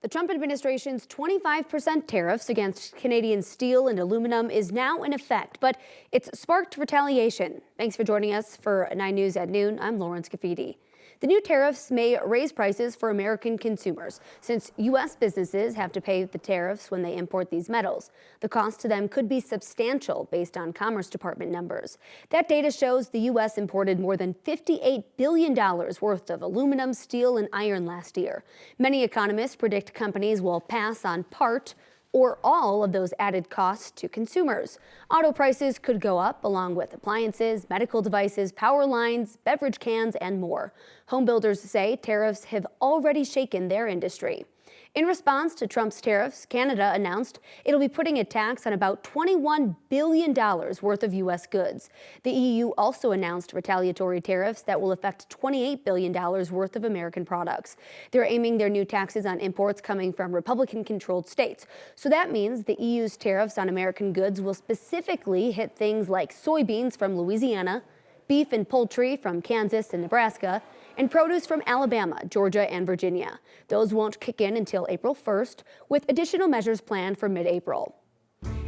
The Trump administration's 25% tariffs against Canadian steel and aluminum is now in effect, but it's sparked retaliation. Thanks for joining us for 9 News at noon. I'm Lauren Scafidi. The new tariffs may raise prices for American consumers, since U.S. businesses have to pay the tariffs when they import these metals. The cost to them could be substantial based on Commerce Department numbers. That data shows the U.S. imported more than $58 billion worth of aluminum, steel, and iron last year. Many economists predict companies will pass on part or all of those added costs to consumers. Auto prices could go up, along with appliances, medical devices, power lines, beverage cans, and more. Home builders say tariffs have already shaken their industry. In response to Trump's tariffs, Canada announced it'll be putting a tax on about $21 billion worth of U.S. goods. The EU also announced retaliatory tariffs that will affect $28 billion worth of American products. They're aiming their new taxes on imports coming from Republican-controlled states. So that means the EU's tariffs on American goods will specifically hit things like soybeans from Louisiana, beef and poultry from Kansas and Nebraska, and produce from Alabama, Georgia, and Virginia. Those won't kick in until April 1st, with additional measures planned for mid-April.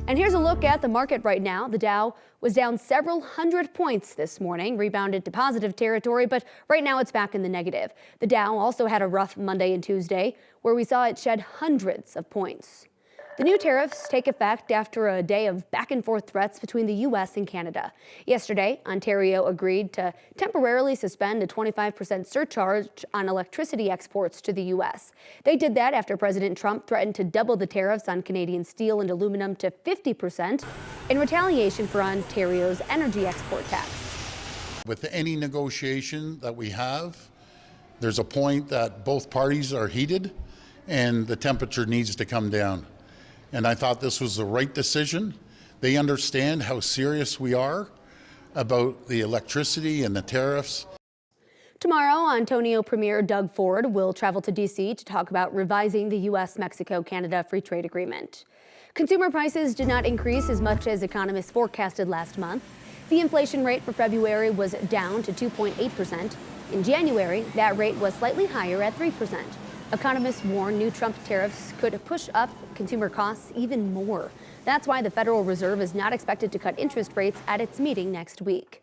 And here's a look at the market right now. The Dow was down several hundred points this morning, rebounded to positive territory, but right now it's back in the negative. The Dow also had a rough Monday and Tuesday, where we saw it shed hundreds of points. The new tariffs take effect after a day of back-and-forth threats between the U.S. and Canada. Yesterday, Ontario agreed to temporarily suspend a 25% surcharge on electricity exports to the U.S. They did that after President Trump threatened to double the tariffs on Canadian steel and aluminum to 50% in retaliation for Ontario's energy export tax. With any negotiation that we have, there's a point that both parties are heated and the temperature needs to come down. And I thought this was the right decision. They understand how serious we are about the electricity and the tariffs. Tomorrow, Ontario Premier Doug Ford will travel to D.C. to talk about revising the U.S.-Mexico-Canada free trade agreement. Consumer prices did not increase as much as economists forecasted last month. The inflation rate for February was down to 2.8%. In January, that rate was slightly higher at 3%. Economists warn new Trump tariffs could push up consumer costs even more. That's why the Federal Reserve is not expected to cut interest rates at its meeting next week.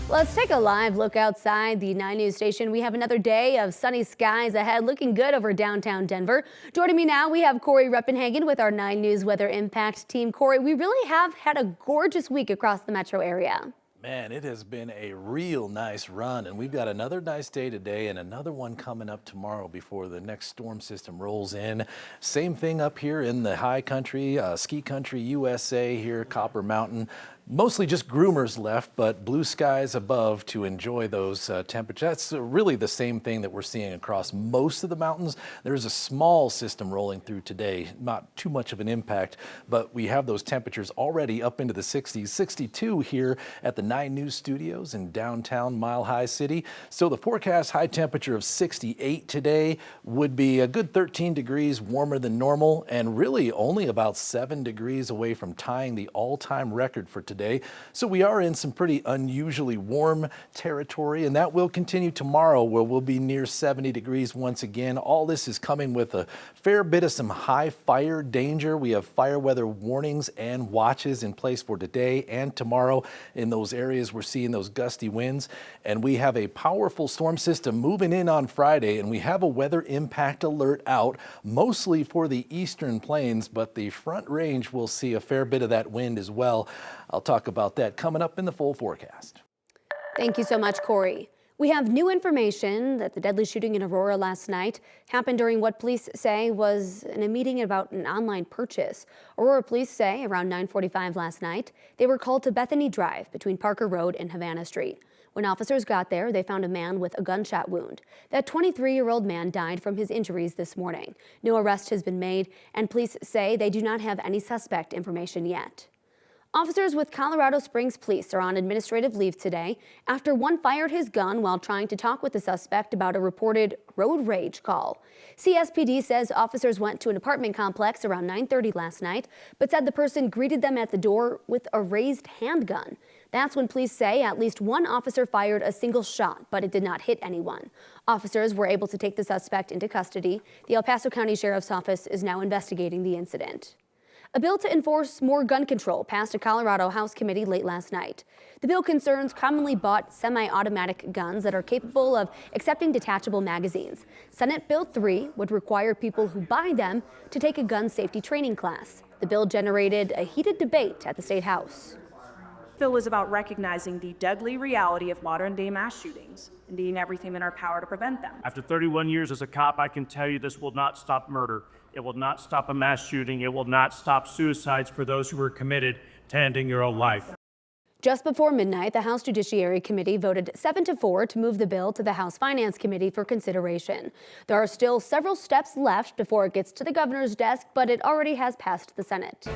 Let's take a live look outside the 9 News station. We have another day of sunny skies ahead, looking good over downtown Denver. Joining me now, we have Corey Reppenhagen with our 9 News Weather Impact team. Corey, we really have had a gorgeous week across the metro area. Man, it has been a real nice run, and we've got another nice day today and another one coming up tomorrow before the next storm system rolls in. Same thing up here in the high country, ski country USA here, Copper Mountain. Mostly just groomers left, but blue skies above to enjoy those temperatures. That's really the same thing that we're seeing across most of the mountains. There's a small system rolling through today, not too much of an impact, but we have those temperatures already up into the 60s, 62 here at the 9 News studios in downtown Mile High City. So the forecast high temperature of 68 today would be a good 13 degrees warmer than normal and really only about 7 degrees away from tying the all-time record for today. So we are in some pretty unusually warm territory, and that will continue tomorrow, where we'll be near 70 degrees once again. All this is coming with a fair bit of some high fire danger. We have fire weather warnings and watches in place for today and tomorrow. In those areas, we're seeing those gusty winds, and we have a powerful storm system moving in on Friday, and we have a weather impact alert out, mostly for the eastern plains, but the Front Range will see a fair bit of that wind as well. I'll talk about that coming up in the full forecast. Thank you so much, Corey. We have new information that the deadly shooting in Aurora last night happened during what police say was in a meeting about an online purchase. Aurora police say around 9:45 last night, they were called to Bethany Drive between Parker Road and Havana Street. When officers got there, they found a man with a gunshot wound. That 23-year-old man died from his injuries this morning. No arrest has been made, and police say they do not have any suspect information yet. Officers with Colorado Springs Police are on administrative leave today after one fired his gun while trying to talk with the suspect about a reported road rage call. CSPD says officers went to an apartment complex around 9:30 last night, but said the person greeted them at the door with a raised handgun. That's when police say at least one officer fired a single shot, but it did not hit anyone. Officers were able to take the suspect into custody. The El Paso County Sheriff's Office is now investigating the incident. A bill to enforce more gun control passed a Colorado House committee late last night. The bill concerns commonly bought semi-automatic guns that are capable of accepting detachable magazines. Senate Bill 3 would require people who buy them to take a gun safety training class. The bill generated a heated debate at the State House. The bill is about recognizing the deadly reality of modern-day mass shootings and doing everything in our power to prevent them. After 31 years as a cop, I can tell you this will not stop murder. It will not stop a mass shooting. It will not stop suicides for those who are committed to ending your own life. Just before midnight, the House Judiciary Committee voted 7-4 to move the bill to the House Finance Committee for consideration. There are still several steps left before it gets to the governor's desk, but it already has passed the Senate.